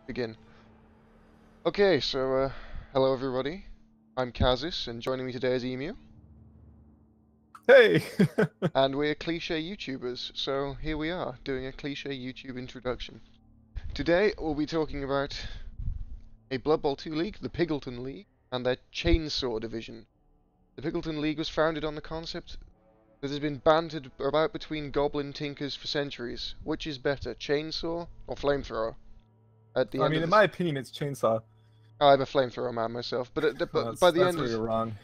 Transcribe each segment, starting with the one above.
Begin. Okay, so hello everybody. I'm Cazis, and joining me today is Emu, Hey! and we're cliche YouTubers. So here we are, doing a cliche YouTube introduction. Today we'll be talking about a Blood Bowl 2 league, the Piggleton League, and their Chainsaw division. The Piggleton League was founded on the concept that has been bantered about between goblin tinkers for centuries. Which is better, chainsaw or flamethrower? At the I end mean, of in this, my opinion, it's Chainsaw. I'm a flamethrower man myself, Well, but by the that's end where of you're wrong.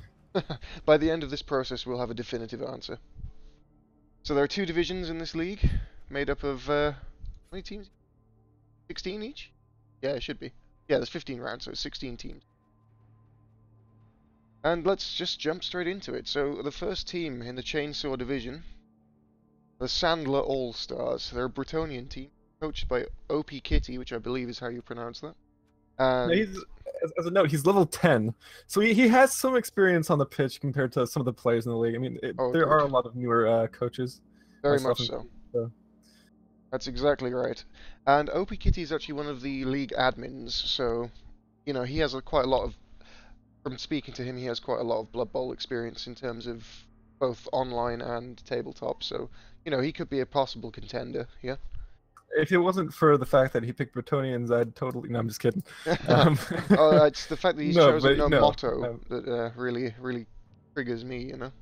by the end of this process, we'll have a definitive answer. So there are two divisions in this league, made up of how many teams? 16 each? Yeah, it should be. Yeah, there's 15 rounds, so it's 16 teams. And let's just jump straight into it. So the first team in the Chainsaw division, the Sandler All-Stars. They're a Bretonnian team, coached by OP Kitty, which I believe is how you pronounce that. Now, And as a note, he's level 10, so he has some experience on the pitch compared to some of the players in the league. I mean, oh, there good. are a lot of newer coaches. Very myself much so. included, That's exactly right. And OP Kitty is actually one of the league admins, so, you know, he has quite a lot of, from speaking to him, he has quite a lot of Blood Bowl experience in terms of both online and tabletop, so, you know, he could be a possible contender, yeah? If it wasn't for the fact that he picked Bretonnians, I'd totally... No, I'm just kidding. Oh, it's the fact that he's No, chosen but no no, motto no. that really triggers me, you know?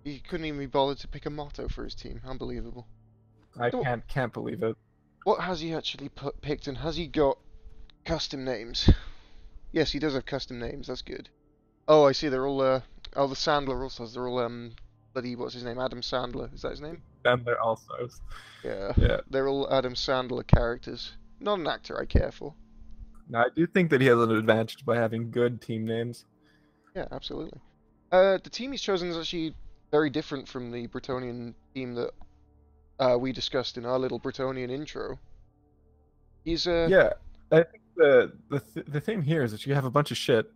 He couldn't even be bothered to pick a motto for his team. Unbelievable. I So can't believe it. what has he actually picked, and has he got custom names? Yes, he does have custom names. That's good. Oh, I see. They're all oh, the Sandler also. They're all bloody what's his name? Adam Sandler. Is that his name? And they're also... Yeah. Yeah. They're all Adam Sandler characters. Not an actor I care for. Now, I do think that he has an advantage by having good team names. Yeah, absolutely. The team he's chosen is actually very different from the Bretonnian team that we discussed in our little Bretonnian intro. He's Yeah, I think the thing here is that you have a bunch of shit,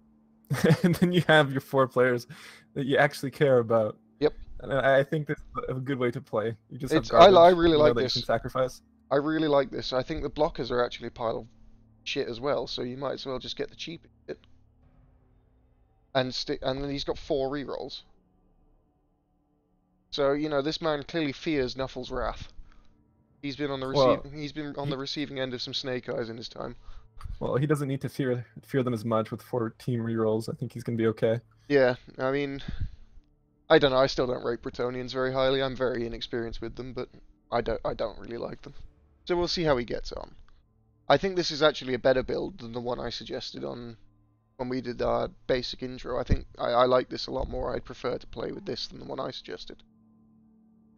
and then you have your 4 players that you actually care about. Yep. And I think that's a good way to play. You just have I garbage, really like that this. you can sacrifice. I really like this. I think the blockers are actually a pile of shit as well, so you might as well just get the cheap shit. And then he's got 4 rerolls. So, you know, this man clearly fears Nuffle's wrath. He's been on the receiving end of some snake eyes in his time. Well, he doesn't need to fear them as much with 4 team rerolls. I think he's gonna be okay. Yeah, I mean, I don't know. I still don't rate Bretonnians very highly. I'm very inexperienced with them, but I don't really like them. So we'll see how he gets on. I think this is actually a better build than the one I suggested on when we did our basic intro. I think I like this a lot more. I'd prefer to play with this than the one I suggested.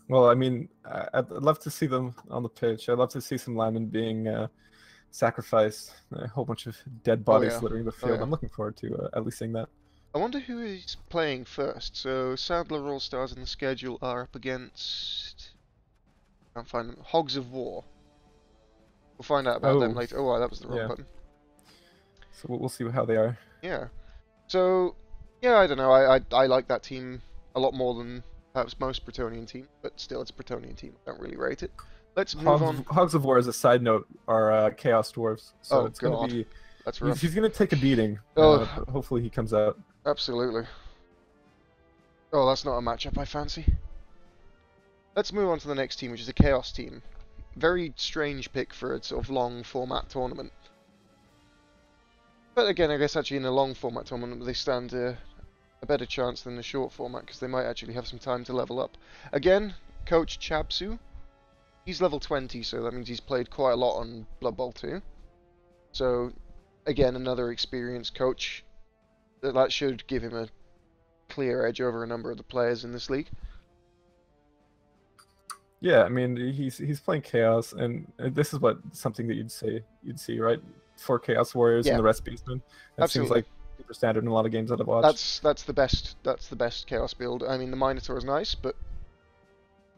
Well, I mean, I'd love to see them on the pitch. I'd love to see some linemen being sacrificed. A whole bunch of dead bodies littering the field. yeah. I'm looking forward to at least seeing that. I wonder who is playing first. So Sandler All-Stars in the schedule are up against... I can't find them. Hogs of War. We'll find out about them later. Oh, that was the wrong button. So we'll see how they are. Yeah. So, yeah, I don't know. I like that team a lot more than perhaps most Bretonnian team, but still, it's a Bretonnian team. I don't really rate it. Let's move on. Hogs of War, as a side note, are Chaos Dwarves. So it's God. going to be... That's rough. He's going to take a beating. Oh. Hopefully he comes out. Absolutely. Oh, that's not a matchup I fancy. Let's move on to the next team, which is a Chaos team. Very strange pick for a sort of long format tournament. But again, I guess actually in a long format tournament they stand a better chance than the short format because they might actually have some time to level up. Again, Coach Chabsu. He's level 20, so that means he's played quite a lot on Blood Bowl 2. So, again, another experienced coach. That should give him a clear edge over a number of the players in this league. Yeah, I mean he's playing Chaos, and this is something that you'd see, right? 4 Chaos Warriors and the rest Beastmen. That seems like super standard in a lot of games that I've watched. That's the best Chaos build. I mean the Minotaur is nice, but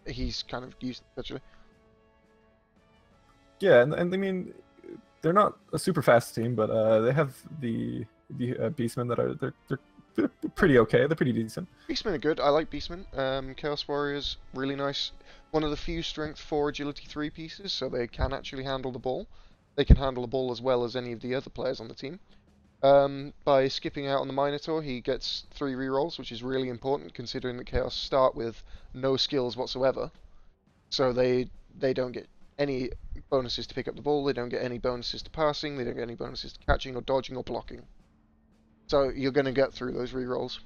he's kind of used actually. Yeah, and I mean they're not a super fast team, but they have the Beastmen that are they're pretty okay. They're pretty decent. Beastmen are good. I like Beastmen. Chaos Warriors, really nice. One of the few Strength 4, Agility 3 pieces, so they can actually handle the ball. they can handle the ball as well as any of the other players on the team. By skipping out on the Minotaur, he gets 3 rerolls, which is really important considering that Chaos start with no skills whatsoever. So they don't get any bonuses to pick up the ball, they don't get any bonuses to passing, they don't get any bonuses to catching or dodging or blocking. So you're going to get through those rerolls.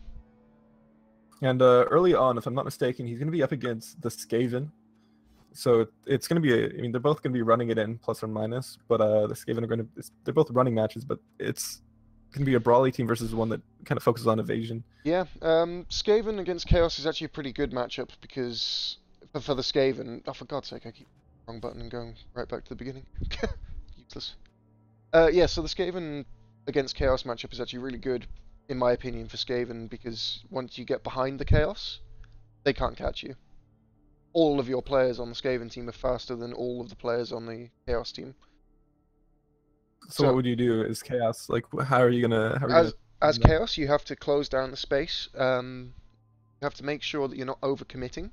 And early on, if I'm not mistaken, he's going to be up against the Skaven. So it's going to be, I mean, they're both going to be running it in, plus or minus, but the Skaven are going to, they're both running matches, but it's going to be a brawly team versus one that kind of focuses on evasion. Yeah, Skaven against Chaos is actually a pretty good matchup because for the Skaven, oh, for God's sake, I keep the wrong button and going right back to the beginning. Useless. Yeah, so the Skaven against Chaos matchup is actually really good, in my opinion, for Skaven, because once you get behind the Chaos, they can't catch you. All of your players on the Skaven team are faster than all of the players on the Chaos team. So what would you do as Chaos? Like, how are you gonna... As Chaos, you have to close down the space. You have to make sure that you're not overcommitting.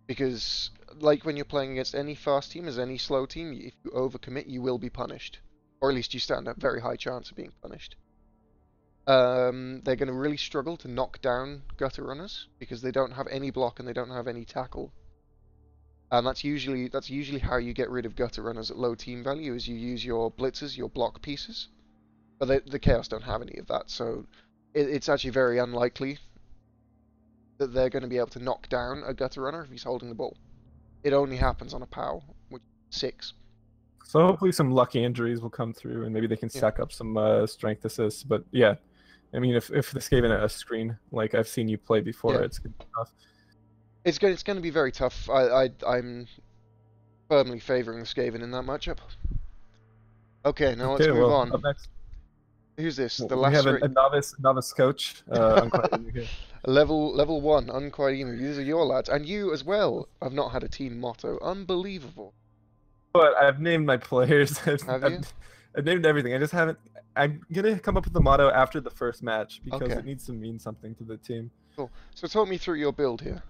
Because, like when you're playing against any fast team, as any slow team, if you overcommit, you will be punished. Or at least you stand a very high chance of being punished. They're going to really struggle to knock down gutter runners, because they don't have any block and they don't have any tackle. And that's usually how you get rid of gutter runners at low team value, is you use your blitzers, your block pieces. But the Chaos don't have any of that, so it's actually very unlikely that they're going to be able to knock down a gutter runner if he's holding the ball. It only happens on a POW, which is 6. So hopefully some lucky injuries will come through, and maybe they can stack up some strength assists. But yeah, I mean, if the Skaven a screen, like I've seen you play before, it's going to be tough. It's going to be very tough. I'm firmly favouring the Skaven in that matchup. Okay, now let's move on. Up next. Who's this? The we have a novice coach. Level 1, Unquiet Emu. These are your lads, and you as well. I've not had a team motto. Unbelievable. But I've named my players. Have you? I've named everything. I just haven't. I'm gonna come up with the motto after the first match because it needs to mean something to the team. Cool. So talk me through your build here.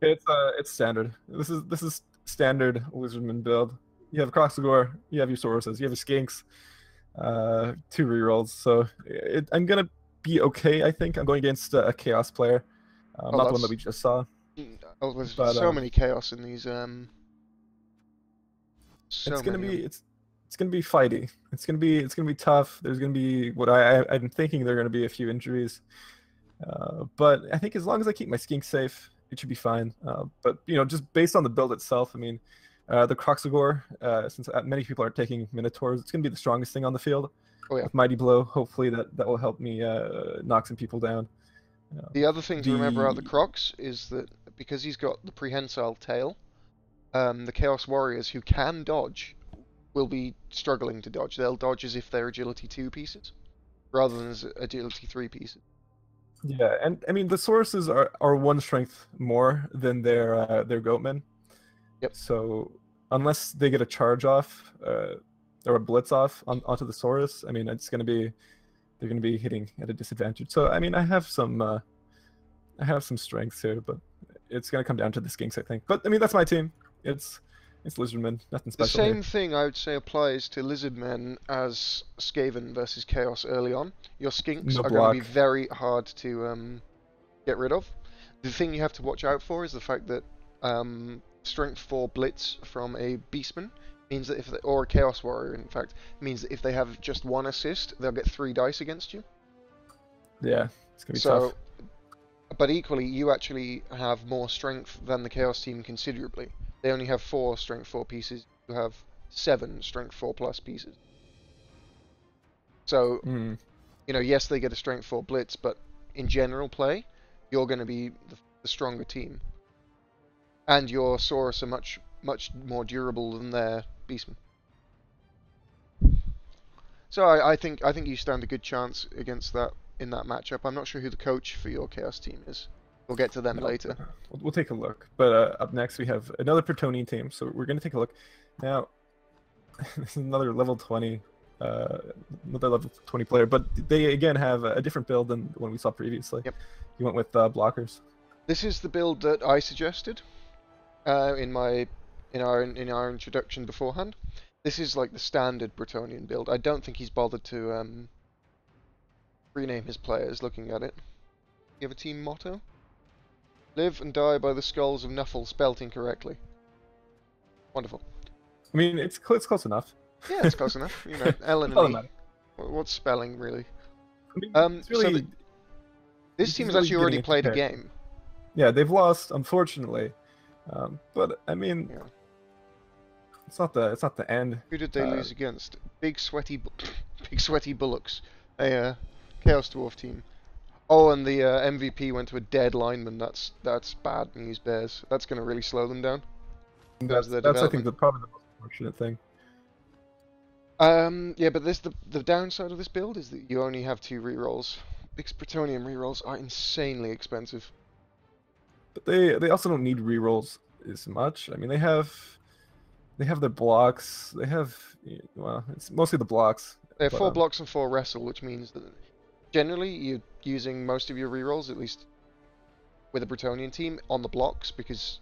It's standard. This is standard Lizardmen build. You have Croxagore, you have your Sauruses, you have your Skinks, 2 rerolls. So I'm gonna be okay. I think I'm going against a Chaos player, not the one that we just saw. Oh, there's so many Chaos in these. It's gonna be fighty. It's gonna be tough. There's gonna be I'm thinking there are gonna be a few injuries, but I think as long as I keep my Skink safe, it should be fine. But you know, just based on the build itself, I mean, the Croxagore, since many people are taking Minotaurs, it's gonna be the strongest thing on the field. Oh, yeah. With Mighty Blow, hopefully that will help me knock some people down. The other thing to remember about the Crocs is that because he's got the prehensile tail, the Chaos Warriors who can dodge will be struggling to dodge. They'll dodge as if they're Agility 2 pieces, rather than as Agility 3 pieces. Yeah, and I mean the Sauruses are 1 strength more than their Goatmen. Yep. So unless they get a charge off or a blitz off onto the Saurus, I mean they're gonna be hitting at a disadvantage. So I mean I have some strengths here, but it's gonna come down to the Skinks, I think. But I mean that's my team. It's Lizardmen, nothing special. The same thing I would say applies to Lizardmen as Skaven versus Chaos early on. Your Skinks are going to be very hard to get rid of. The thing you have to watch out for is the fact that Strength 4 Blitz from a Beastman means that or a Chaos Warrior, in fact, means that if they have just 1 assist, they'll get 3 dice against you. Yeah, it's going to be tough. But equally, you actually have more strength than the Chaos team considerably. They only have 4 Strength 4 pieces. You have 7 Strength 4 plus pieces. So, you know, yes, they get a Strength 4 Blitz, but in general play, you're going to be the stronger team. And your Saurus are much more durable than their Beastmen. So I think you stand a good chance against that in that matchup. I'm not sure who the coach for your Chaos team is. We'll get to them later. We'll take a look. But up next we have another Bretonnian team, so we're going to take a look. Now, this is another level 20 player, but they again have a different build than the one we saw previously. Yep. You went with blockers. This is the build that I suggested in our introduction beforehand. This is like the standard Bretonnian build. I don't think he's bothered to rename his players looking at it. You have a team motto? Live and die by the skulls of Nuffle, spelt incorrectly. Wonderful. I mean, it's close enough. Yeah, it's close enough. You know, Ellen and E. What's spelling, really? I mean, it's really, so this team has actually already played a game. Yeah, they've lost, unfortunately. But I mean, Yeah. it's not the end. Who did they lose against? Big sweaty Bullocks, a Chaos Dwarf team. Oh, and the MVP went to a dead lineman. That's bad news, Bears. That's going to really slow them down. That's I think probably the most unfortunate thing. Yeah, but the downside of this build is that you only have 2 rerolls. Big Bretonnian rerolls are insanely expensive. But they also don't need rerolls as much. I mean, they have their blocks. They have, well, it's mostly the blocks. They have 4 blocks and 4 wrestle, which means that generally you're using most of your rerolls, at least with a Bretonnian team, on the blocks, because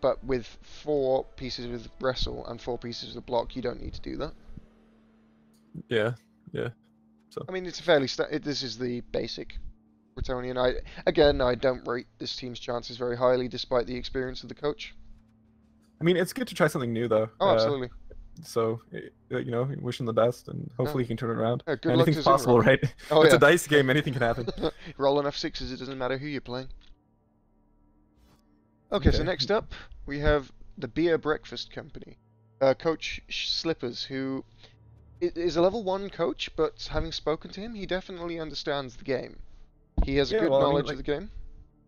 but with 4 pieces of wrestle and 4 pieces of block, you don't need to do that. Yeah. So I mean, it's a fairly this is the basic Bretonnian. I don't rate this team's chances very highly, despite the experience of the coach. I mean, it's good to try something new, though. Oh, absolutely. So, you know, wish him the best, and hopefully he can turn it around. Yeah, good Anything's luck to possible, right? Oh, it's yeah. a dice game. Anything can happen. Roll enough 6s, it doesn't matter who you're playing. Okay, so next up, we have the Beer Breakfast Company. Coach Slippers, who is a level 1 coach, but having spoken to him, he definitely understands the game. He has a good knowledge of the game.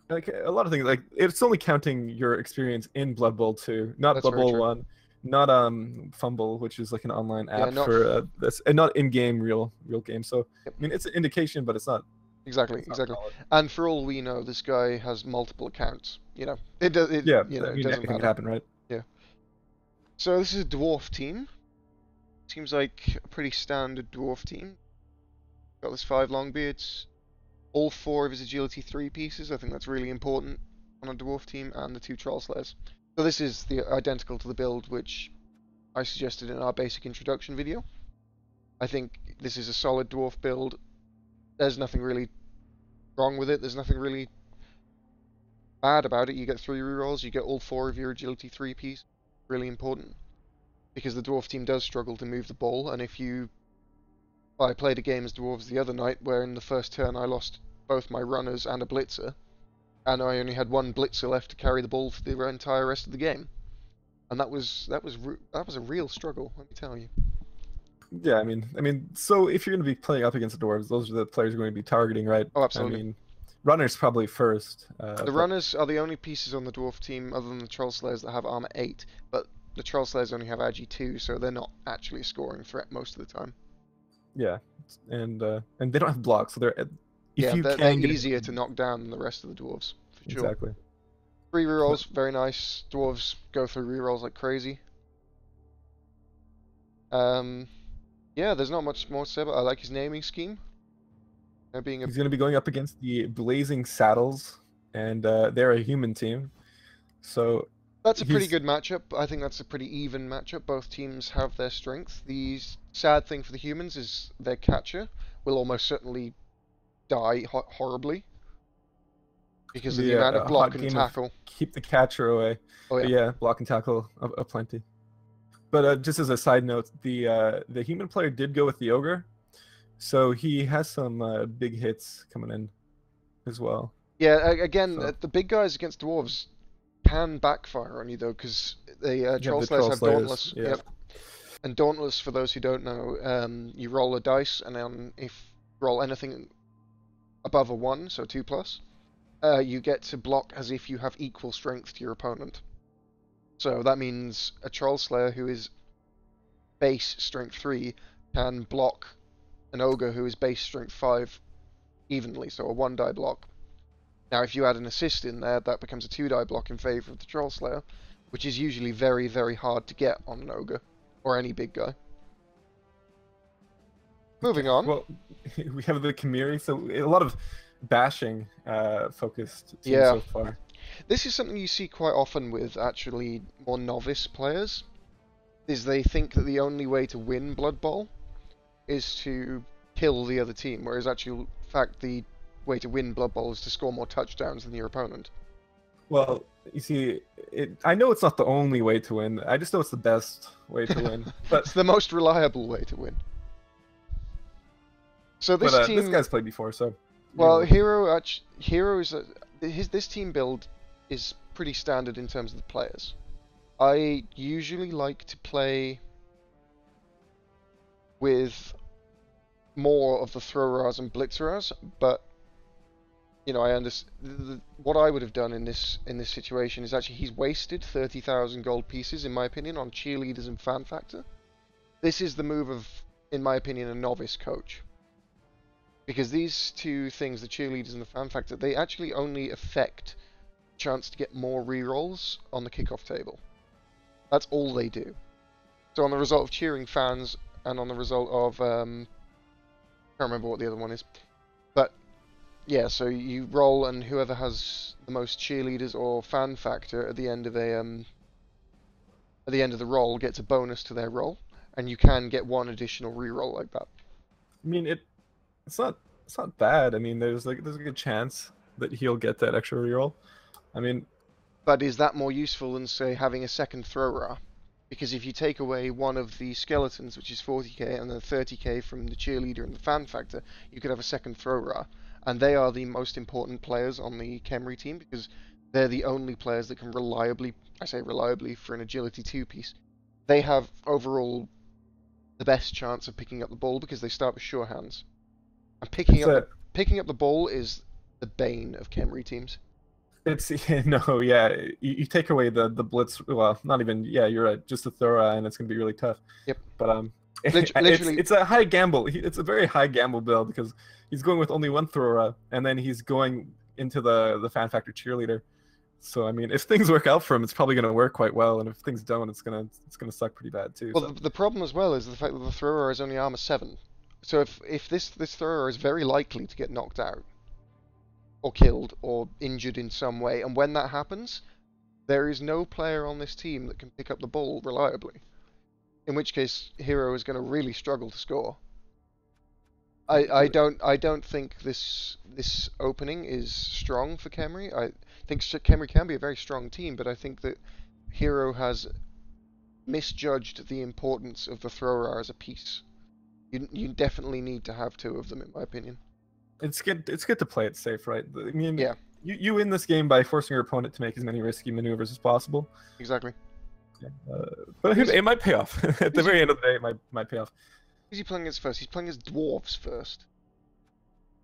Like, a lot of things, like, it's only counting your experience in Blood Bowl 2, not Blood Bowl 1, not Fumble, which is like an online app for this, and not in-game real game. So, I mean, it's an indication, but it's not. Exactly. And for all we know, this guy has multiple accounts. You know, it doesn't anything can happen, right? Yeah. So this is a dwarf team. Seems like a pretty standard dwarf team. Got this 5 longbeards. All 4 of his agility 3 pieces. I think that's really important on a dwarf team, and the 2 troll slayers. So this is identical to the build which I suggested in our basic introduction video. I think this is a solid dwarf build. There's nothing really wrong with it. There's nothing really bad about it. You get 3 rerolls. You get all 4 of your agility 3 piece. Really important, because the dwarf team does struggle to move the ball. And if you, I played a game as dwarves the other night where in the first turn I lost both my runners and a blitzer, and I only had 1 blitzer left to carry the ball for the entire rest of the game, and that was a real struggle, let me tell you. Yeah, I mean, so if you're going to be playing up against the dwarves, those are the players you're going to be targeting, right? Oh, absolutely. I mean, runners probably first. The runners are the only pieces on the dwarf team, other than the troll slayers, that have armor 8, but the troll slayers only have agi 2, so they're not actually a scoring threat most of the time. Yeah, and they don't have blocks, so they're they're easier to knock down than the rest of the dwarves, for sure. Exactly. 3 rerolls, very nice. Dwarves go through rerolls like crazy. Yeah, there's not much more to say about it. I like his naming scheme. He's going to be going up against the Blazing Saddles, and they're a human team. So that's a pretty good matchup. I think that's a pretty even matchup. Both teams have their strength. The sad thing for the humans is their catcher will almost certainly die horribly because of the amount of block and tackle. Keep the catcher away. Oh yeah, block and tackle aplenty. But just as a side note, the human player did go with the ogre, so he has some big hits coming in as well. Yeah, again, the big guys against dwarves can backfire on you though, because the troll slayers have Dauntless. Yeah. Yep. And Dauntless, for those who don't know, you roll a dice, and then if you roll anything above a 1, so 2+, you get to block as if you have equal strength to your opponent. So that means a troll slayer who is base strength 3 can block an ogre who is base strength 5 evenly, so a 1-die block. Now if you add an assist in there, that becomes a 2-die block in favour of the troll slayer, which is usually very, very hard to get on an ogre, or any big guy. Moving on. Well, we have the Khemri, so a lot of bashing focused teams so far. This is something you see quite often with actually more novice players. is they think that the only way to win Blood Bowl is to kill the other team, whereas actually, in fact, the way to win Blood Bowl is to score more touchdowns than your opponent. Well, you see, I know it's not the only way to win. I just know it's the best way to win. But It's the most reliable way to win. So this team, this guy's played before, so. well, this team build is pretty standard in terms of the players. I usually like to play with more of the throwers and blitzers, but you know, I understand what I would have done in this situation is actually he's wasted 30,000 gold pieces, in my opinion, on cheerleaders and fan factor. This is the move of, in my opinion, a novice coach, because these two things, the cheerleaders and the fan factor, they actually only affect chance to get more rerolls on the kickoff table. That's all they do. So on the result of cheering fans and on the result of I can't remember what the other one is, but yeah, so you roll and whoever has the most cheerleaders or fan factor at the end of the roll gets a bonus to their roll, and you can get one additional reroll like that. I mean, it's not bad. I mean, there's a good chance that he'll get that extra reroll. I mean, but is that more useful than, say, having a second thrower? Because if you take away one of the skeletons, which is 40k, and then 30k from the cheerleader and the fan factor, you could have a second thrower. And they are the most important players on the Khemri team, because they're the only players that can reliably, I say reliably for an agility 2-piece, they have overall the best chance of picking up the ball because they start with sure hands. And picking up the ball is the bane of Khemri teams. It's no, yeah. You take away the blitz. Well, not even. Yeah, you're right. Just a throw, and it's gonna be really tough. Yep. But literally, it's a high gamble. It's a very high gamble build because he's going with only one thrower, and then he's going into the fan factor cheerleader. So I mean, if things work out for him, it's probably gonna work quite well, and if things don't, it's gonna suck pretty bad too. Well, the problem as well is the fact that the thrower is only armor 7. So if this thrower is very likely to get knocked out, or killed, or injured in some way, and when that happens, there is no player on this team that can pick up the ball reliably. In which case, Hero is going to really struggle to score. I don't think this opening is strong for Khemri. I think Khemri can be a very strong team, but I think that Hero has misjudged the importance of the thrower as a piece. You definitely need to have 2 of them, in my opinion. It's good to play it safe, right? I mean, yeah. You win this game by forcing your opponent to make as many risky maneuvers as possible. Exactly. Yeah. But it might pay off. At the very end of the day, it might pay off. Who's he playing against first? He's playing as Dwarves first.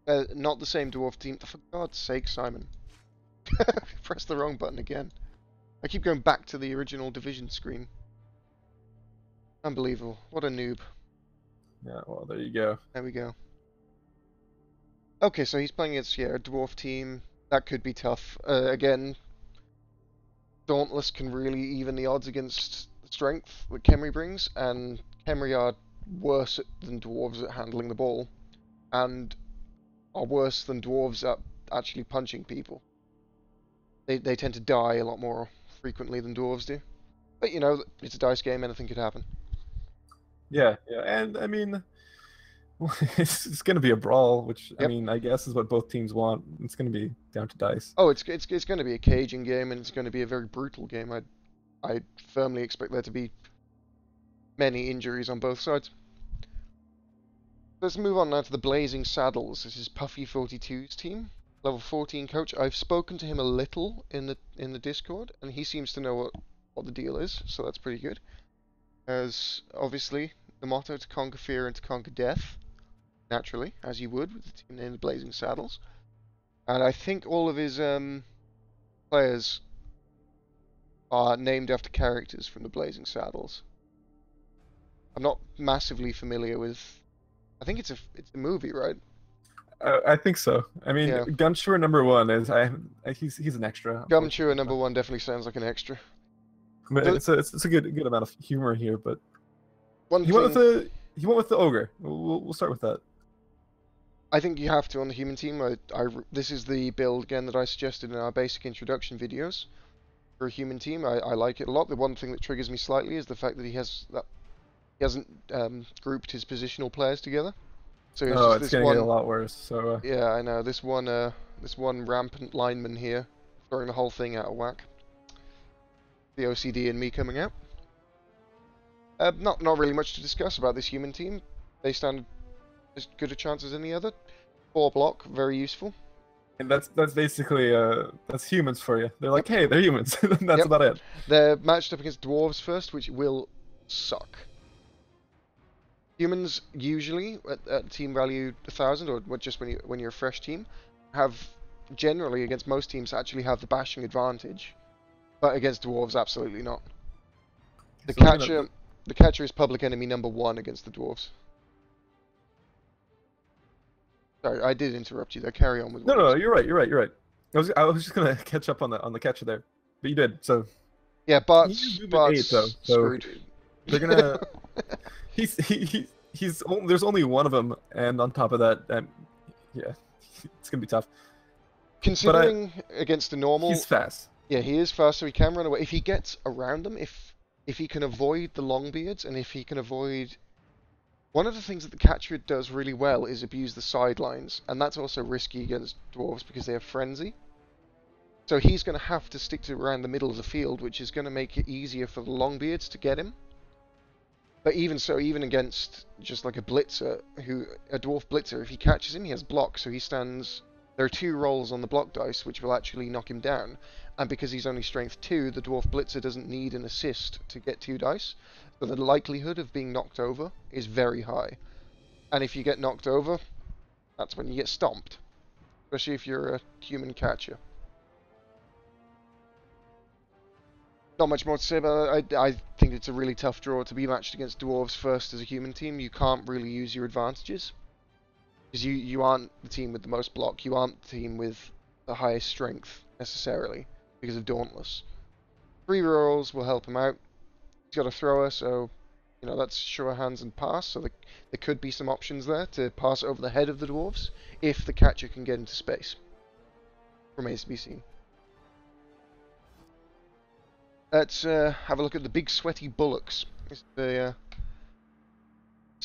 Not the same Dwarf team. For God's sake, Simon. Press the wrong button again. I keep going back to the original division screen. Unbelievable. What a noob. Yeah, well, there you go. There we go. Okay, so he's playing against, yeah, a Dwarf team. That could be tough. Again, Dauntless can really even the odds against the strength that Khemri brings, and Khemri are worse than Dwarves at handling the ball, and are worse than Dwarves at actually punching people. They tend to die a lot more frequently than Dwarves do. But, you know, it's a dice game, anything could happen. Yeah, and I mean, it's going to be a brawl, which Yep. I mean, I guess is what both teams want. It's going to be down to dice. Oh, it's going to be a caging game, and it's going to be a very brutal game. I firmly expect there to be many injuries on both sides. Let's move on now to the Blazing Saddles. This is Puffy 42's team, level 14 coach. I've spoken to him a little in the Discord, and he seems to know what the deal is, so that's pretty good. As obviously the motto to conquer fear and to conquer death, naturally, as you would with the team named the Blazing Saddles. And I think all of his players are named after characters from the Blazing Saddles. I'm not massively familiar with. I think it's a movie, right? I think so. I mean, Yeah. Gumshoe number 1 is he's an extra. Gumshoe number 1 definitely sounds like an extra. But it's a good amount of humor here. But One he thing, went with the ogre. We'll start with that. I think you have to on the human team. This is the build again that I suggested in our basic introduction videos. for a human team. I like it a lot. The one thing that triggers me slightly is the fact that he hasn't grouped his positional players together. So it's Oh, just it's this gonna one. get a lot worse. So Yeah, I know this one rampant lineman here throwing the whole thing out of whack. The OCD in me coming out. Not really much to discuss about this human team. They stand as good a chance as any other. 4 block, very useful. and that's basically that's humans for you. They're like, Yep. hey, they're humans. That's Yep. about it. They're matched up against dwarves first, which will suck. Humans usually at team value 1,000, or just when you're a fresh team, have generally against most teams actually have the bashing advantage, but against dwarves absolutely not. The So catcher is public enemy number 1 against the dwarves. Sorry, I did interrupt you there. Carry on with. No, you're right. I was just gonna catch up on the catcher there, but you did. So Yeah, he's Bart's 8 though. So screwed. they're gonna. There's only one of them, and on top of that, yeah, it's gonna be tough. Considering against the normal, He's fast. yeah, he is fast, so he can run away. If he gets around them, if he can avoid the longbeards, and if he can avoid... One of the things that the catcher does really well is abuse the sidelines, and that's also risky against dwarves because they have frenzy. So he's going to have to stick to around the middle of the field, which is going to make it easier for the longbeards to get him. But even so, even against just like a blitzer, a dwarf blitzer, if he catches him, he has block, so he stands... There are 2 rolls on the block dice, which will actually knock him down. And because he's only strength 2, the dwarf blitzer doesn't need an assist to get 2 dice. So the likelihood of being knocked over is very high. And if you get knocked over, that's when you get stomped. Especially if you're a human catcher. Not much more to say about it. I think it's a really tough draw to be matched against dwarves first as a human team. You can't really use your advantages. Because you aren't the team with the most block. You aren't the team with the highest strength, necessarily, because of Dauntless. 3 rolls will help him out. He's got a thrower, so, you know, that's sure hands and pass. So there could be some options there to pass over the head of the dwarves, if the catcher can get into space. Remains to be seen. Let's have a look at the big sweaty Bullocks. So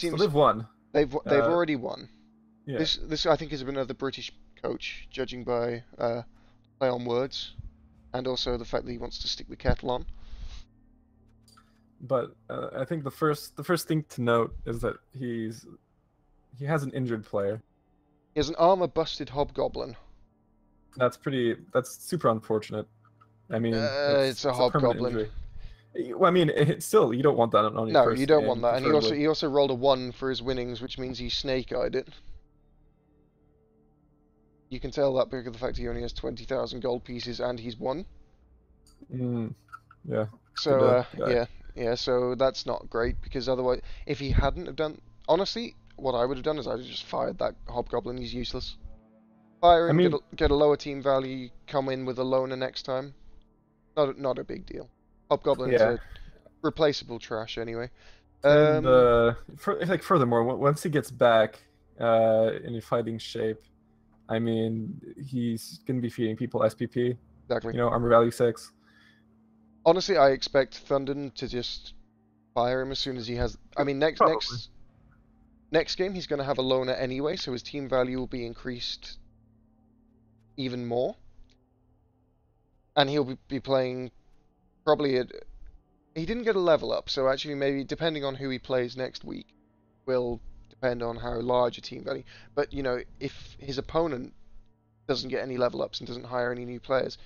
they've won. They've already won. Yeah. This I think is another British coach, judging by play on words, and also the fact that he wants to stick the kettle on. But I think the first thing to note is that he has an injured player. He has an armor busted hobgoblin. That's super unfortunate. I mean, it's a hobgoblin. Well, I mean, still, you don't want that on your No, first you don't game, want that. And preferably. he also rolled a 1 for his winnings, which means he snake-eyed it. You can tell that because of the fact he only has 20,000 gold pieces and he's won. Yeah. So yeah, so that's not great because otherwise, if he hadn't have done, honestly, what I would have done is I'd have just fired that hobgoblin. He's useless. Fire him, get a lower team value, come in with a loner next time. Not a big deal. Hobgoblins are replaceable trash anyway. Furthermore, once he gets back in a fighting shape, I mean, he's gonna be feeding people SPP. Exactly. You know, armor value 6. Honestly, I expect Thunden to just fire him as soon as he has. I mean, next game he's gonna have a loner anyway, so his team value will be increased even more, and he'll be playing probably he didn't get a level up, so actually maybe depending on who he plays next week will depend on how large a team value. But you know, if his opponent doesn't get any level ups and doesn't hire any new players,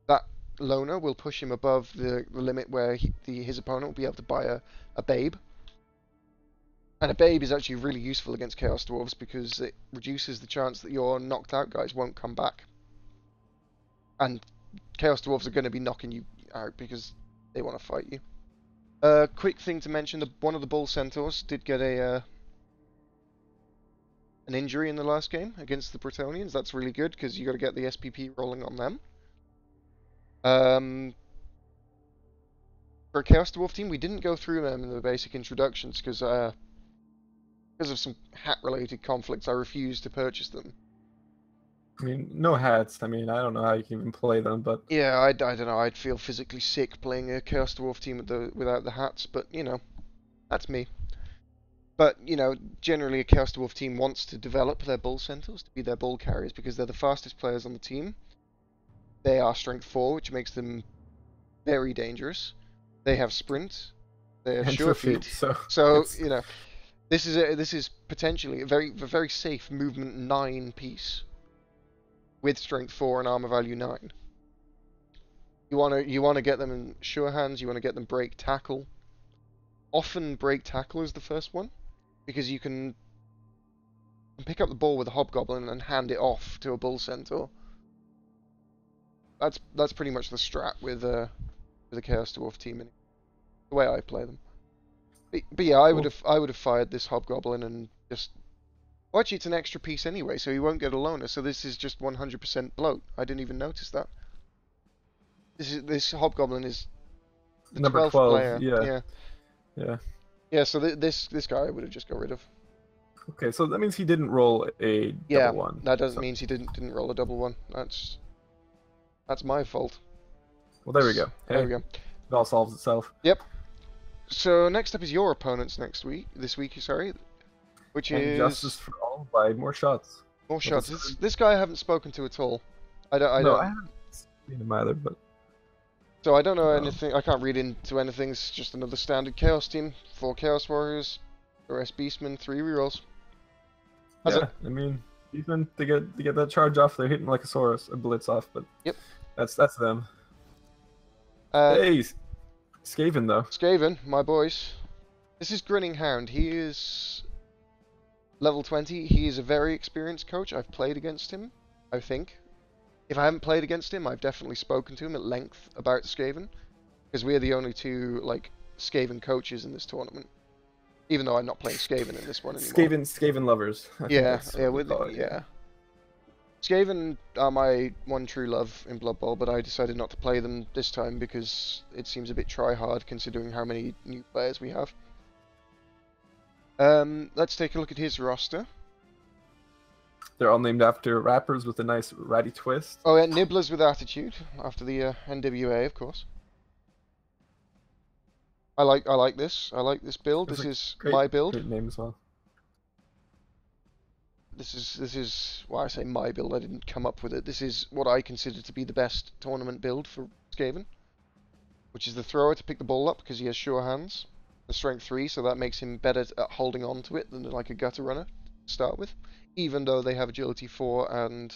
that loner will push him above the limit where his opponent will be able to buy a babe. And a babe is actually really useful against Chaos Dwarves because it reduces the chance that your knocked out guys won't come back. And Chaos Dwarves are going to be knocking you out because they want to fight you. Quick thing to mention, one of the Bull Centaurs did get an injury in the last game against the Bretonnians. That's really good because you got to get the SPP rolling on them. For a Chaos Dwarf team, we didn't go through them in the basic introductions because of some hat-related conflicts. I refused to purchase them. I mean, no hats. I mean, I don't know how you can even play them, but Yeah, I don't know. I'd feel physically sick playing a Chaos Dwarf team without the hats, but you know, that's me. But you know, generally a Chaos Dwarf team wants to develop their bull centaurs to be their bull carriers because they're the fastest players on the team. They are strength 4, which makes them very dangerous. They have sprint. They have and sure sure feet. feet. So So it's you know, this is potentially a very safe movement 9 piece with strength 4 and armor value 9. You wanna get them in sure hands. You wanna get them break tackle. Often break tackle is the first one because you can pick up the ball with a hobgoblin and hand it off to a bull centaur. That's pretty much the strat with a Chaos Dwarf team. The way I play them. But yeah, cool. I would have fired this hobgoblin and just. Well, actually, it's an extra piece anyway, so he won't get a loner. So this is just 100% bloat. I didn't even notice that. This hobgoblin is the Number 12th 12. player. Yeah, Yeah, yeah. yeah. So this guy I would have just got rid of. Okay, so that means he didn't roll a Yeah, double one. that doesn't So, mean he didn't roll a double one. That's my fault. well, there we go. Hey, There we go. it all solves itself. Yep. So next up is your opponents this week, sorry, which And is justice for all by more shots. more With shots. a This guy I haven't spoken to at all. I no, don't. I haven't seen him either, but So I don't know um, anything. I can't read into anything. It's just another standard Chaos team. 4 Chaos Warriors, 4 Beastmen, 3 rerolls. yeah, I mean, even they get that charge off, they're hitting like a blitz off, but Yep. that's them. Uh, Hey, Skaven though. Skaven, my boys. This is Grinning Hound. He is level 20. He is a very experienced coach. I've played against him, I think. If I haven't played against him, I've definitely spoken to him at length about Skaven, because we're the only 2 like Skaven coaches in this tournament. Even though I'm not playing Skaven in this one anymore. Skaven lovers. I think Yeah, that's yeah, what we call it, yeah. Skaven are my one true love in Blood Bowl, but I decided not to play them this time because it seems a bit try-hard considering how many new players we have. Let's take a look at his roster. They're all named after rappers with a nice ratty twist. Oh, yeah, Nibblas with attitude after the NWA, of course. I like this. I like this build. It's This a is great, my build. Great name as well. This is why I say my build. I didn't come up with it. This is what I consider to be the best tournament build for Skaven, which is the thrower to pick the ball up because he has sure hands, the strength 3, so that makes him better at holding on to it than like a gutter runner to start with, even though they have agility 4 and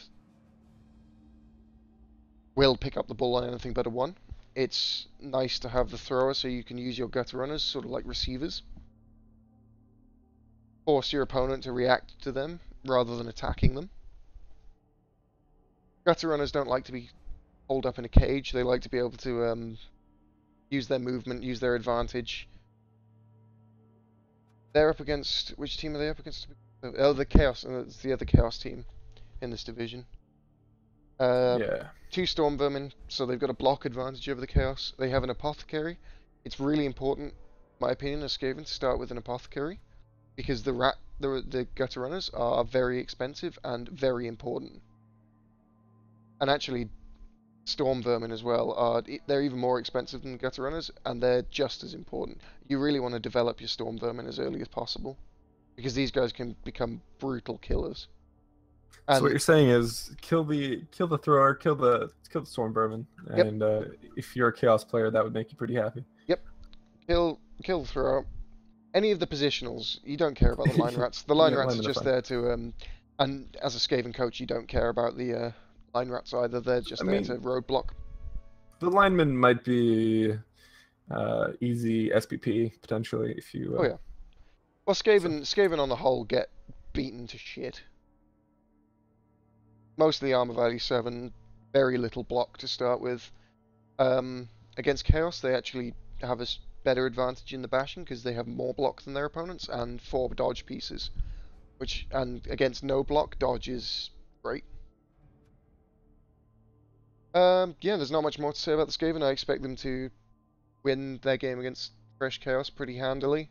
will pick up the ball on anything but a 1. It's nice to have the thrower so you can use your gutter runners sort of like receivers. Force your opponent to react to them rather than attacking them. Gutter runners don't like to be holed up in a cage. They like to be able to use their movement, use their advantage. They're up against... Which team are they up against? Oh, the Chaos. It's the other Chaos team in this division. Yeah. 2 Storm Vermin, so they've got a block advantage over the Chaos. They have an Apothecary. It's really important, in my opinion, as Skaven, to start with an Apothecary, because the Gutter Runners are very expensive and very important. And actually, Storm Vermin as well they're even more expensive than Gutter Runners, and they're just as important. You really want to develop your Storm Vermin as early as possible, because these guys can become brutal killers. So what you're saying is kill the thrower, kill the storm vermin, Yep. and if you're a chaos player, that would make you pretty happy. Yep. Kill the thrower. Any of the positionals, you don't care about the line rats. The line Yeah, rats are linemen are just fine. there to and as a Skaven coach, you don't care about the line rats either. They're just I there mean, to roadblock. The lineman might be easy SPP potentially if you. Oh yeah. Well, Skaven on the whole get beaten to shit. Mostly armor value 7, very little block to start with. Against Chaos, they actually have a better advantage in the bashing because they have more block than their opponents and 4 dodge pieces. And against no block, dodge is great. Yeah, there's not much more to say about the Skaven. I expect them to win their game against Fresh Chaos pretty handily.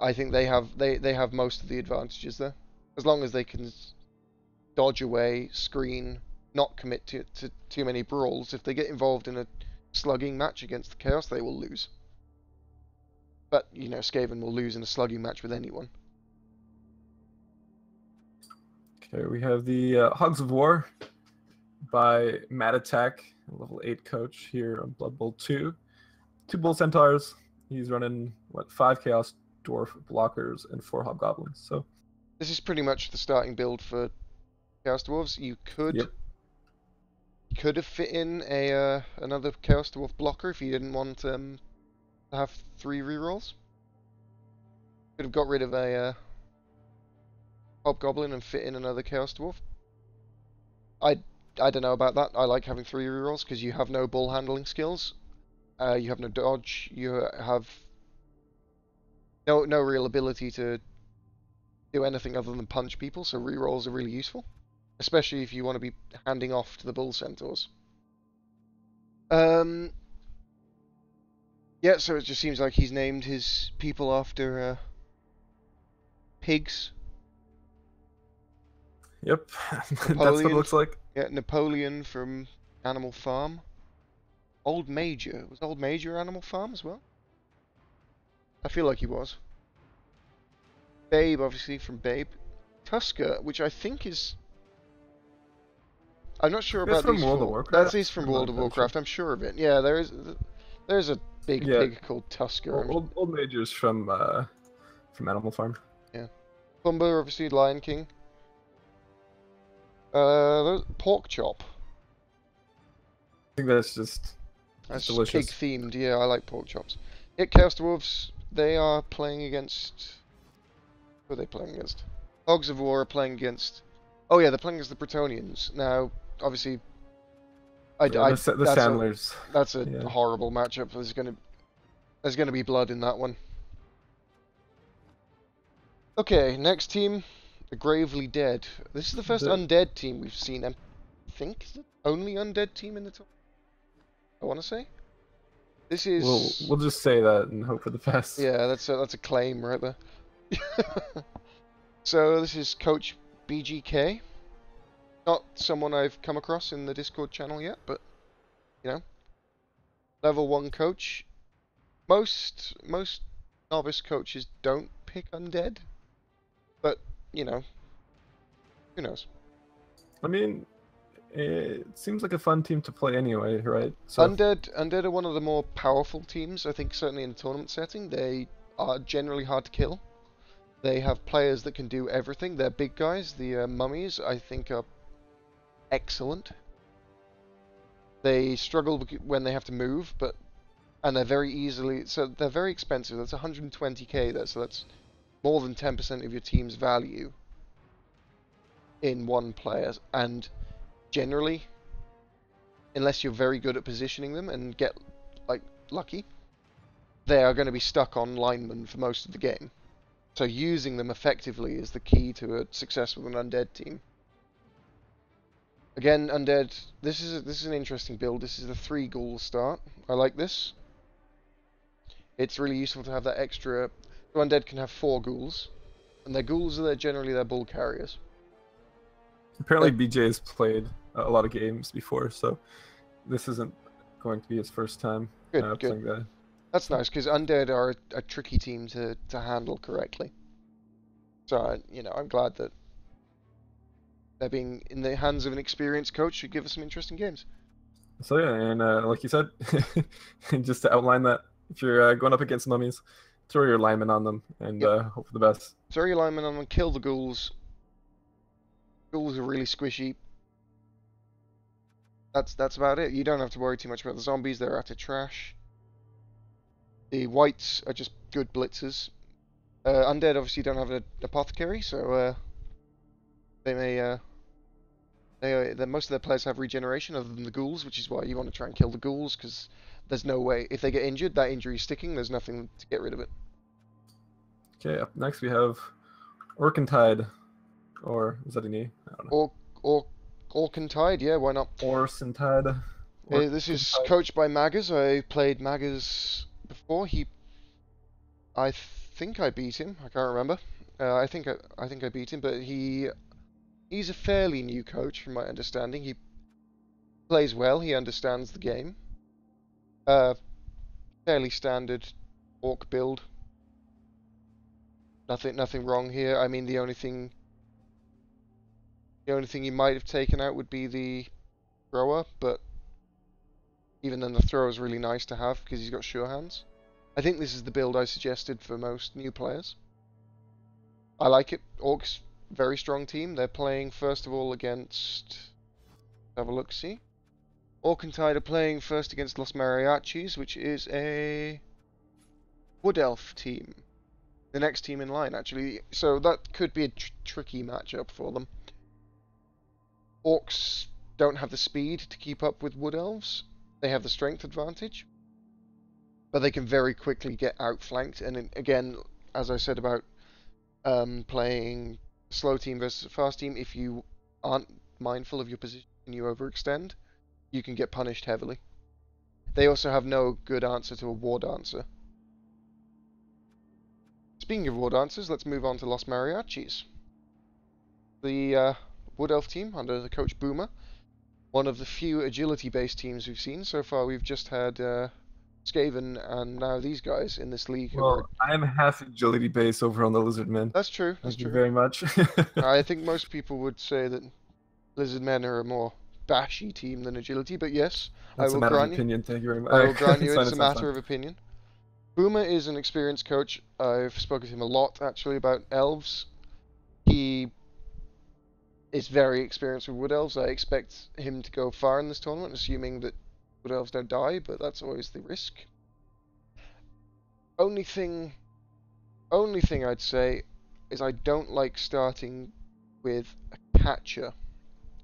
I think they have most of the advantages there, as long as they can dodge away, screen, not commit to too many brawls. If they get involved in a slugging match against the Chaos, they will lose. But, you know, Skaven will lose in a slugging match with anyone. Okay, we have the Hogs of War by Mad Attack, level 8 coach here on Blood Bowl 2. 2 Bull Centaurs. He's running, 5 Chaos Dwarf blockers and 4 Hobgoblins. So this is pretty much the starting build for Chaos Dwarves. You could have fit in a another Chaos Dwarf blocker if you didn't want to have 3 rerolls. Could have got rid of a Hobgoblin and fit in another Chaos Dwarf. I don't know about that. I like having 3 rerolls because you have no bull handling skills. You have no dodge. You have no real ability to do anything other than punch people. So rerolls are really useful, especially if you want to be handing off to the bull centaurs. Yeah. So it just seems like he's named his people after pigs. Yep, that's what it looks like. Yeah, Napoleon from Animal Farm. Old Major. Was Old Major Animal Farm as well? I feel like he was. Babe, obviously, from Babe. Tusker, which I think is... I'm not sure about these. World of Warcraft. That is from World of Warcraft, I'm sure of it. Yeah, there's a big pig called Tusker. Old Major's from Animal Farm. Yeah. Pumbaa, obviously, Lion King. Pork chop. I think that's just delicious. Pig themed. Yeah, I like pork chops. Yeah, Chaos Dwarves. They are playing against. Who are they playing against? Hogs of War are playing against. Oh yeah, they're playing against the Bretonnians. Now, obviously, the Sandlers. That's a horrible matchup. There's gonna be blood in that one. Okay, next team. The Gravely Dead. This is the first Undead team we've seen. I think the only Undead team in the top. I want to say. This is. We'll just say that and hope for the best. Yeah, that's a claim right there. So this is Coach BGK. Not someone I've come across in the Discord channel yet, but you know, level 1 coach. Most novice coaches don't pick Undead, but you know, who knows? I mean, it seems like a fun team to play anyway, right? So Undead are one of the more powerful teams, I think, certainly in the tournament setting. They are generally hard to kill. They have players that can do everything. They're big guys. The mummies, I think, are excellent. They struggle when they have to move, and they're very easily... So they're very expensive. That's 120k there, so that's more than 10% of your team's value in one player. And generally, unless you're very good at positioning them and get like lucky, they are going to be stuck on linemen for most of the game. So using them effectively is the key to a success with an Undead team. Again, Undead, this is an interesting build. This is the 3 ghoul start. I like this. It's really useful to have that extra. So Undead can have 4 ghouls, and their ghouls are generally their bull carriers. Apparently BJ has played a lot of games before, so this isn't going to be his first time playing that. That's nice, because Undead are a tricky team to handle correctly. So, you know, I'm glad that they're being in the hands of an experienced coach should give us some interesting games. So yeah, and like you said, just to outline that, if you're going up against mummies, throw your linemen on them and hope for the best. Throw your linemen on them, kill the ghouls. Ghouls are really squishy. That's about it. You don't have to worry too much about the zombies. They're utter trash. The whites are just good blitzers. Undead obviously don't have an apothecary, so they may most of their players have regeneration other than the ghouls, which is why you want to try and kill the ghouls, because there's no way, if they get injured, that injury is sticking, there's nothing to get rid of it. Okay, up next we have Orcentide, or is that an E? I don't know. Orcentide, yeah, why not? Orcentide. This is coached by Mangeurs. I played Mangeurs before. I think I beat him. I can't remember. I think I beat him, but he He's a fairly new coach, from my understanding. He plays well. He understands the game. Fairly standard orc build. Nothing wrong here. I mean, the only thing you might have taken out would be the thrower, but even then the thrower is really nice to have because he's got sure hands. I think this is the build I suggested for most new players. I like it. Orcs, very strong team. They're playing first of all against... have a look, see? Orcentide are playing first against Los Mariachis, which is a Wood Elf team. The next team in line, actually. So that could be a tricky matchup for them. Orcs don't have the speed to keep up with Wood Elves. They have the strength advantage. But they can very quickly get outflanked. And again, as I said about playing slow team versus a fast team, if you aren't mindful of your position and you overextend, you can get punished heavily. They also have no good answer to a war dancer. Speaking of war dancers, let's move on to Los Mariachis. The Wood Elf team under the coach Boomer. One of the few agility-based teams we've seen. So far we've just had Skaven and now these guys in this league. Well, I'm half agility based over on the Lizardmen. That's true. That's Thank you true. very much. I think most people would say that Lizardmen are a more bashy team than agility, but yes, That's I will a matter of grant you. opinion. Thank you very much. I will grant you it's a It's matter of opinion. Boomer is an experienced coach. I've spoken to him a lot actually about elves. He is very experienced with Wood Elves. I expect him to go far in this tournament, assuming that Wood Elves don't die, but that's always the risk. Only thing I'd say is I don't like starting with a catcher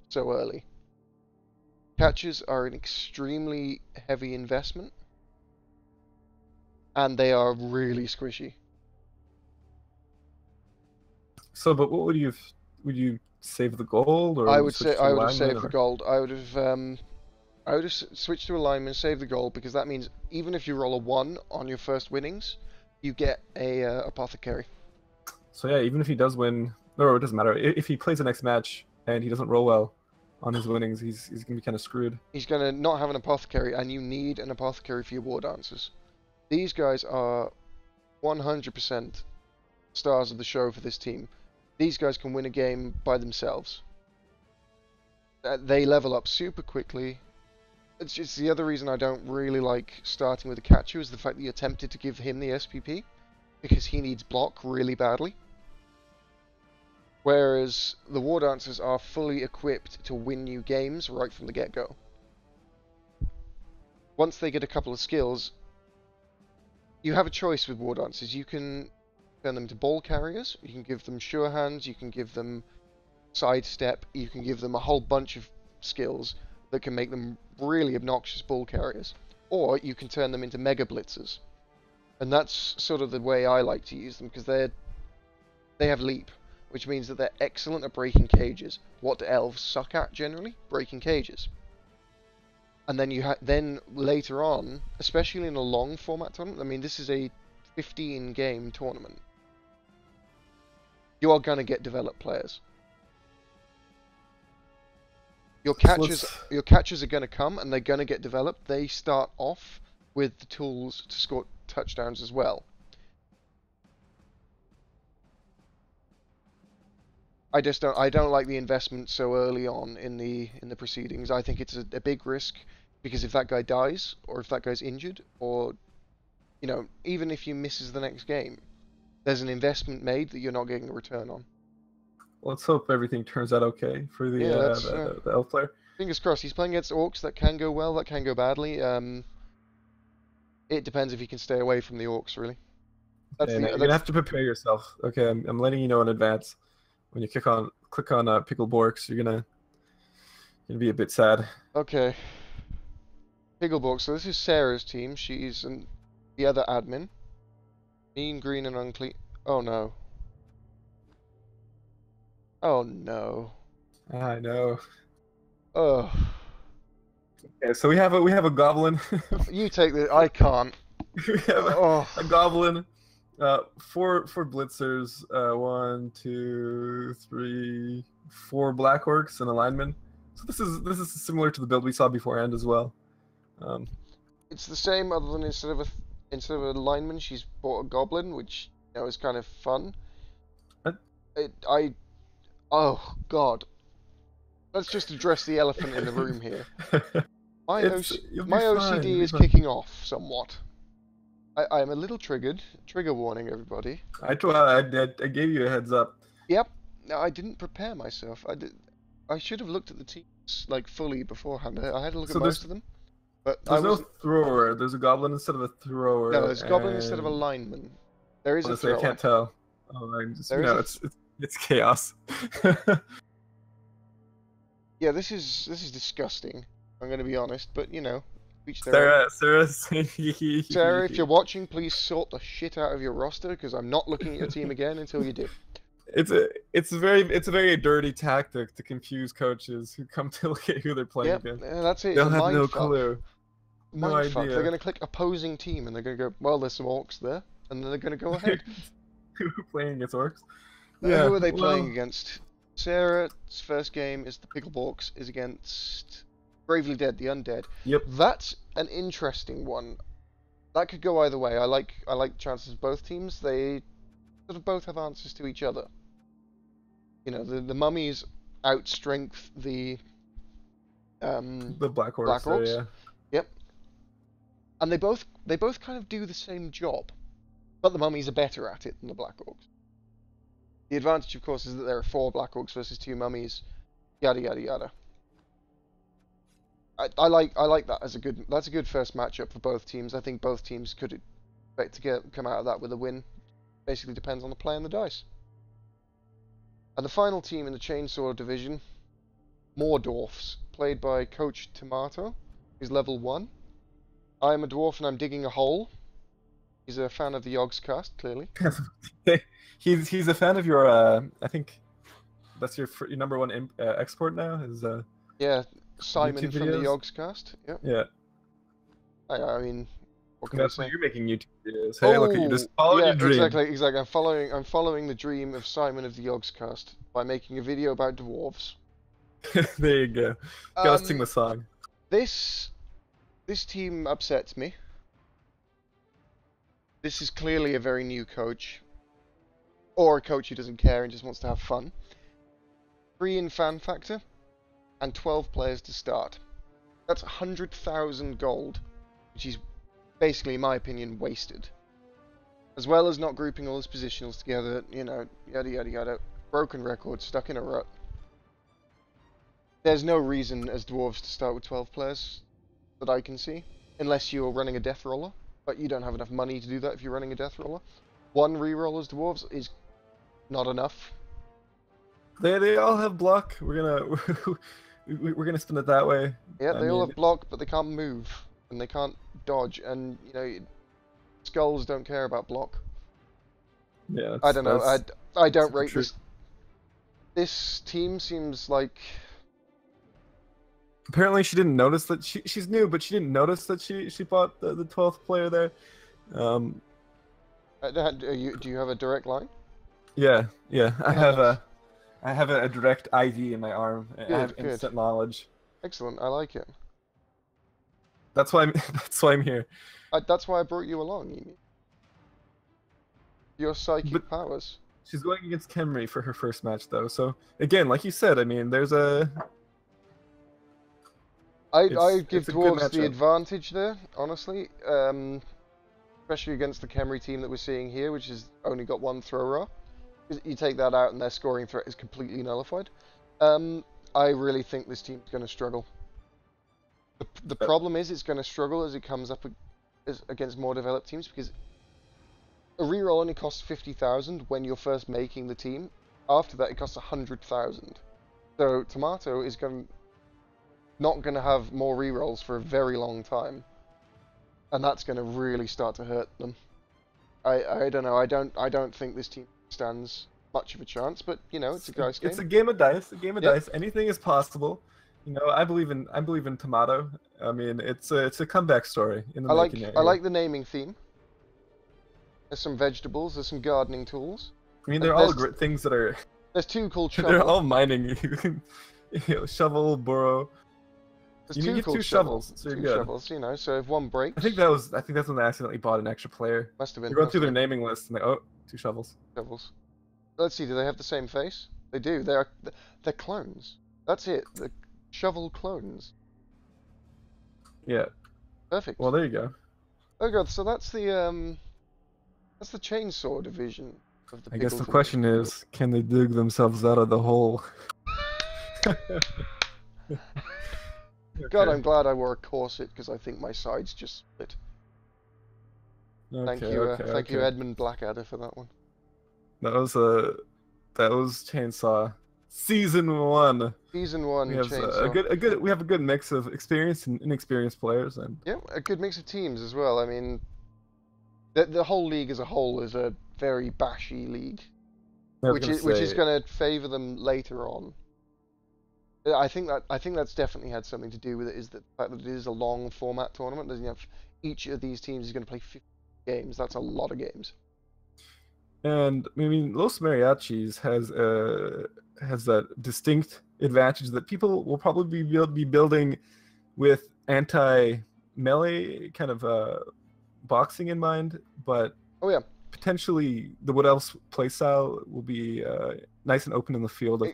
so early. Catchers are an extremely heavy investment, and they are really squishy. So, but what would you save the gold, or I would switch say to I would have alignment, saved the or- gold. I would have switched to alignment, save the gold, because that means even if you roll a 1 on your first winnings, you get a apothecary. So yeah, even if he does win, or it doesn't matter. If he plays the next match and he doesn't roll well on his winnings, he's gonna be kind of screwed. He's gonna not have an apothecary, and you need an apothecary for your war dancers. These guys are 100% stars of the show for this team. These guys can win a game by themselves. They level up super quickly. It's just the other reason I don't really like starting with a catcher is the fact that you're tempted to give him the SPP, because he needs block really badly. Whereas the war dancers are fully equipped to win you games right from the get-go. Once they get a couple of skills, you have a choice with war dancers. You can turn them to ball carriers, you can give them sure hands, you can give them sidestep, you can give them a whole bunch of skills that can make them really obnoxious ball carriers. Or you can turn them into mega blitzers. And that's sort of the way I like to use them, because they have leap, which means that they're excellent at breaking cages. What do elves suck at generally? Breaking cages. And then then later on, especially in a long format tournament, I mean this is a 15 game tournament, you are going to get developed players. Your catchers are going to come and they're going to get developed. They start off with the tools to score touchdowns as well. I don't like the investment so early on in the proceedings. I think it's a big risk, because if that guy dies, or if that guy's injured, or even if he misses the next game, there's an investment made that you're not getting a return on. Let's hope everything turns out okay for the elf player. Fingers crossed. He's playing against orcs. That can go well, that can go badly. It depends if he can stay away from the orcs, really. You're gonna have to prepare yourself. Okay, I'm letting you know in advance. When you click on Piggleborks, you're gonna be a bit sad. Okay. Piggleborks. So this is Sarah's team. She's the other admin. Mean, green, and unclean. Oh no. Oh no. I know. Oh. Okay, so we have a goblin. You take the. I can't. We have a goblin Four blitzers, 1, 2, 3, 4 black orcs and a lineman. So this is similar to the build we saw beforehand as well. It's the same, other than instead of a lineman, she's bought a goblin, which is kind of fun. Oh God, let's just address the elephant in the room here. My OCD is kicking off somewhat. I am a little triggered. Trigger warning, everybody. I gave you a heads up. Yep. No, I didn't prepare myself. I should have looked at the teams like fully beforehand. I had a look at most of them. But there's no thrower. There's a goblin instead of a thrower. No, there's a goblin instead of a lineman. There is a thrower. I can't tell. Oh, it's chaos. Yeah, this is disgusting. I'm going to be honest, but Sarah, Sarah, if you're watching, please sort the shit out of your roster, because I'm not looking at your team again until you do. It's a very dirty tactic to confuse coaches who come to look at who they're playing against. Yeah, that's it. They'll have no clue. No idea. They're going to click opposing team, and they're going to go, well, there's some orcs there, and then they're going to go ahead. Who are playing against orcs? Yeah, who are they playing against? Sarah's first game is the Piggleborks, is against Bravely Dead, the Undead. Yep. That's an interesting one. That could go either way. I like the chances of both teams. They sort of both have answers to each other. The mummies outstrength the Black Orcs. Yeah. Yep. And they both kind of do the same job, but the mummies are better at it than the Black Orcs. The advantage, of course, is that there are 4 Black Orcs versus 2 mummies. Yada yada yada. I like that as that's a good first matchup for both teams. I think both teams could expect to come out of that with a win. Basically depends on the play and the dice. And the final team in the Chainsaw division, more Dwarfs, played by Coach Tomato, who's level 1. I'm a dwarf and I'm digging a hole. He's a fan of the Hogs cast, clearly. He's a fan of your I think that's your number 1 export now is yeah, Simon YouTube from videos? the Hogs cast. Yep. Yeah. I mean, what can that's I why say? you're making YouTube videos. Hey, look at you, just follow your dream. Exactly. I'm following the dream of Simon of the Hogs cast by making a video about dwarves. There you go. Gotta sing the song. This team upsets me. This is clearly a very new coach. Or a coach who doesn't care and just wants to have fun. 3 in fan factor, and 12 players to start. That's 100,000 gold, which is basically, in my opinion, wasted. As well as not grouping all his positionals together, yada yada yada. Broken record, stuck in a rut. There's no reason as dwarves to start with 12 players that I can see, unless you're running a death roller, but you don't have enough money to do that if you're running a death roller. 1 reroll as dwarves is not enough. They all have block. We're gonna spin it that way. Yeah, they all have block, but they can't move and they can't dodge, and skulls don't care about block. Yeah, I don't know. I don't rate this. This team seems like. Apparently, she didn't notice that she's new, but she didn't notice that she bought the 12th player there. Do you have a direct line? Yeah. I have a direct IV in my arm. I have instant knowledge. Excellent. I like it. That's why I'm here. That's why I brought you along, Emu. Your psychic powers. She's going against Khemri for her first match, though. So again, like you said, I mean, there's a. I give dwarves the advantage there, honestly. Especially against the Khemri team that we're seeing here, which has only got 1 thrower. You take that out and their scoring threat is completely nullified. I really think this team's going to struggle. The problem is it's going to struggle as it comes up against more developed teams, because a reroll only costs 50,000 when you're first making the team. After that, it costs 100,000. So Tomato is not going to have more rerolls for a very long time, and that's going to really start to hurt them. I don't know. I don't think this team stands much of a chance, but it's a dice game. It's a game of dice. Dice. Anything is possible. I believe in Tomato. I mean, it's a comeback story in the making. I like the naming theme. There's some vegetables. There's some gardening tools. I mean, And they're all great things that are. There's two called They're shovel. all mining. You can, shovel, burrow. There's You two have called two shovels, so you're two good. shovels, you know. So if one breaks, I think that's when they accidentally bought an extra player. must have been. They're going must through have their been naming list and they two shovels. shovels. Let's see. Do they have the same face? They do. They're clones. That's it. The shovel clones. Yeah. Perfect. Well, there you go. Oh god. So that's the chainsaw division of the. I guess the Piggleton question League. is, can they dig themselves out of the hole? God, Okay. I'm glad I wore a corset because I think my sides just split. Thank you, Edmund Blackadder, for that one. That was Chainsaw Season 1. Season 1 We have Chainsaw. we have a good mix of experienced and inexperienced players, and Yeah, a good mix of teams as well. I mean, the whole league as a whole is a very bashy league, which is going to favour them later on. I think that's definitely had something to do with it. Is that the fact that it is a long format tournament? Doesn't have each of these teams is going to play 50 games. That's a lot of games. And I mean, Los Mariachis has that distinct advantage that people will probably be building with anti-melee kind of boxing in mind, but Oh yeah, potentially the Wood Elves playstyle will be nice and open in the field of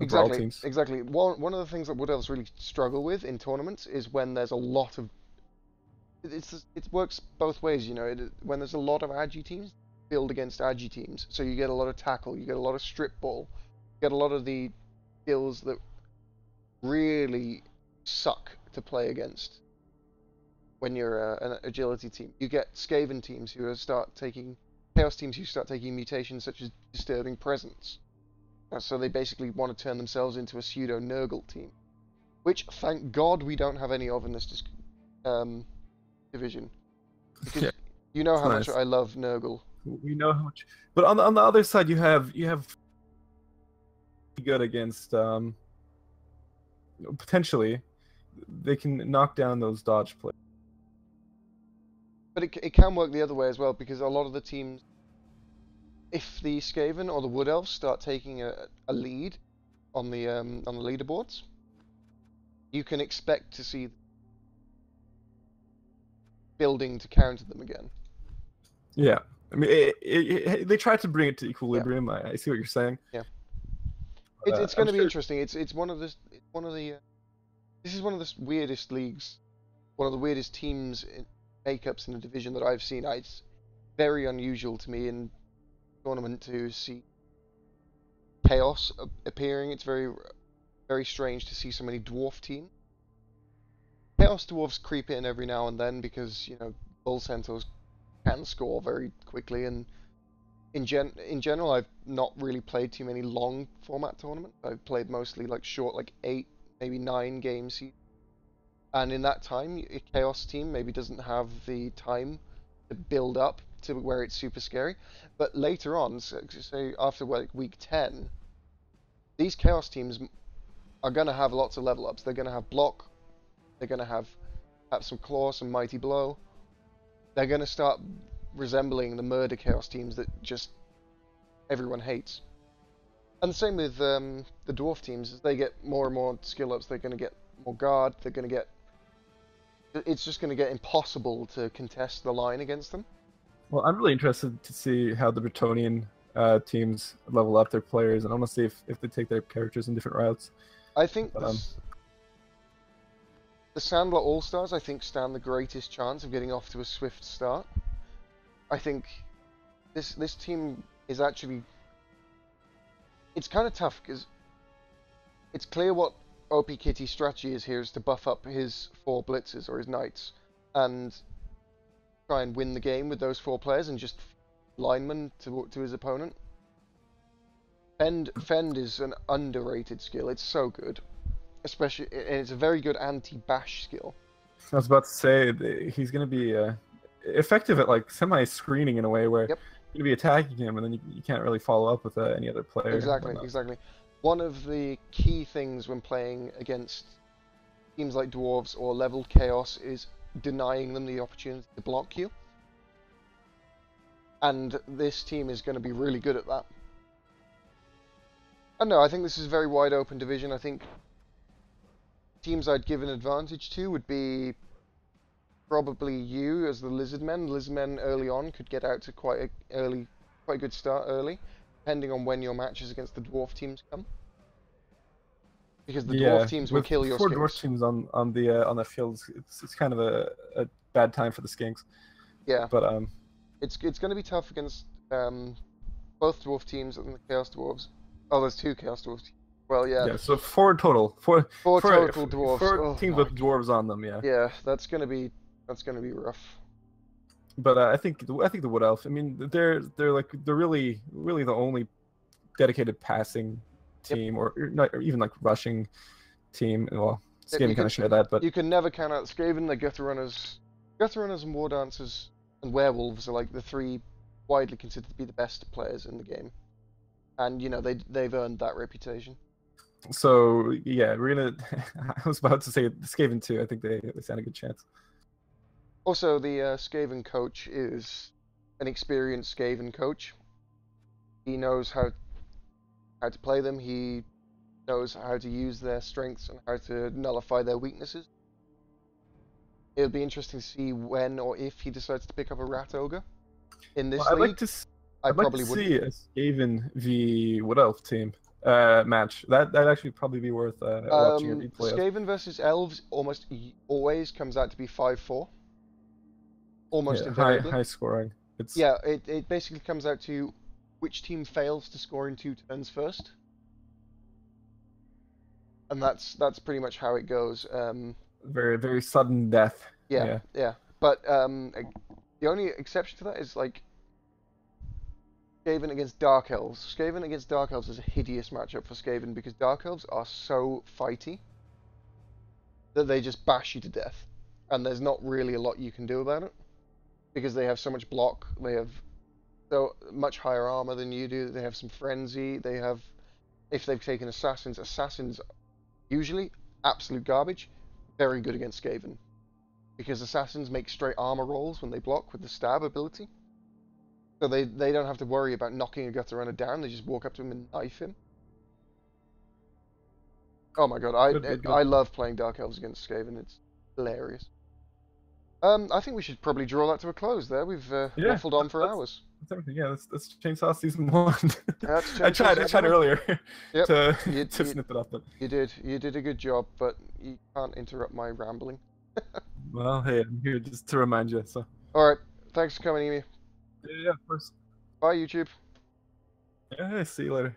brawl teams. Exactly. One of the things that Wood Elves really struggle with in tournaments is when there's a lot of. It works both ways, you know. When there's a lot of agi teams, build against agi teams, so you get a lot of tackle, you get a lot of strip ball, you get a lot of the skills that really suck to play against. When you're an agility team, you get Skaven teams who start taking chaos teams who start taking mutations such as disturbing presence. So they basically want to turn themselves into a pseudo Nurgle team, which thank God we don't have any of in this division. Because Yeah, you know how nice. much I love Nurgle. We know how much, but on the other side, you have good against potentially they can knock down those dodge plays. But it can work the other way as well, because a lot of the teams, if the Skaven or the Wood Elves start taking a lead on the leaderboards, you can expect to see building to counter them again. Yeah, I mean, they tried to bring it to equilibrium. Yeah. I see what you're saying. Yeah, it's going to be interesting. It's one of the this is one of the weirdest leagues, one of the weirdest teams makeups in the division that I've seen. It's very unusual to me in tournament to see chaos appearing. It's very, very strange to see so many dwarf teams. Chaos dwarves creep in every now and then because, you know, bull centaurs can score very quickly, and in general I've not really played too many long format tournaments. I've played mostly like short, like 8, maybe 9 games, and in that time a chaos team maybe doesn't have the time to build up to where it's super scary. But later on, so say after like week 10, these chaos teams are going to have lots of level ups. They're going to have block, they're going to have some claw, some mighty blow. They're going to start resembling the murder chaos teams that just everyone hates. And the same with the dwarf teams. As they get more and more skill ups, they're going to get more guard. They're going to get. It's just going to get impossible to contest the line against them. Well, I'm really interested to see how the Bretonnian teams level up their players, and I want to see if they take their characters in different routes. I think the Sandler All-Stars, I think, stand the greatest chance of getting off to a swift start. I think this team is actually... It's kind of tough, because it's clear what OP Kitty's strategy is here, is to buff up his 4 blitzers, or his knights, and try and win the game with those 4 players, and just lineman to his opponent. Fend is an underrated skill. It's so good. Especially, and it's a very good anti-bash skill. I was about to say he's going to be effective at like semi-screening in a way where you're going to be attacking him, and then you can't really follow up with any other player. Exactly. One of the key things when playing against teams like dwarves or leveled chaos is denying them the opportunity to block you. And this team is going to be really good at that. I don't know, I think this is a very wide open division. I think teams I'd give an advantage to would be probably you as the Lizardmen. Lizardmen early on could get out to quite a good start early, depending on when your matches against the Dwarf teams come. Because the Dwarf teams will kill your four skinks. Dwarf teams on the field, it's kind of a bad time for the skinks. Yeah. But it's going to be tough against both Dwarf teams and the Chaos Dwarves. Oh, there's 2 Chaos Dwarves. Well, yeah. Yeah, so 4 total. Four total dwarves. 4 teams with dwarves on them. Yeah. Yeah, that's gonna be rough. But I think the Wood Elf. I mean, they're really the only dedicated passing team, or not or even like rushing team. Well, Skaven kind of share that, but you can never count out Skaven. The Gutter Runners and War Dancers and Werewolves are like the 3 widely considered to be the best players in the game, and you know they've earned that reputation. So yeah, we're gonna. I was about to say the Skaven too. I think they stand a good chance. Also, the Skaven coach is an experienced Skaven coach. He knows how to play them. He knows how to use their strengths and how to nullify their weaknesses. It'll be interesting to see when or if he decides to pick up a Rat Ogre in this league. I'd like to see a Skaven v Wood Elf team match. That'd actually probably be worth watching a replay of. Skaven versus Elves almost always comes out to be 5-4. Almost invariably. High scoring. Yeah, it basically comes out to which team fails to score in 2 turns first. And that's pretty much how it goes. Very, very sudden death. Yeah. But the only exception to that is like Skaven against Dark Elves. Skaven against Dark Elves is a hideous matchup for Skaven because Dark Elves are so fighty that they just bash you to death. And there's not really a lot you can do about it because they have so much block. They have so much higher armor than you do. They have some frenzy. They have, if they've taken assassins usually absolute garbage. Very good against Skaven because assassins make straight armor rolls when they block with the stab ability. So they don't have to worry about knocking a Gutter Runner down. They just walk up to him and knife him. Oh my god, I love playing Dark Elves against Skaven. It's hilarious. I think we should probably draw that to a close there. We've waffled on for hours. That's everything. Yeah, that's Chainsaw Season 1. I tried earlier yep. to snip it up, but you did a good job, but you can't interrupt my rambling. Well, hey, I'm here just to remind you. So. All right, thanks for coming, Emu. Yeah, of course. Bye, YouTube. Yeah, see you later.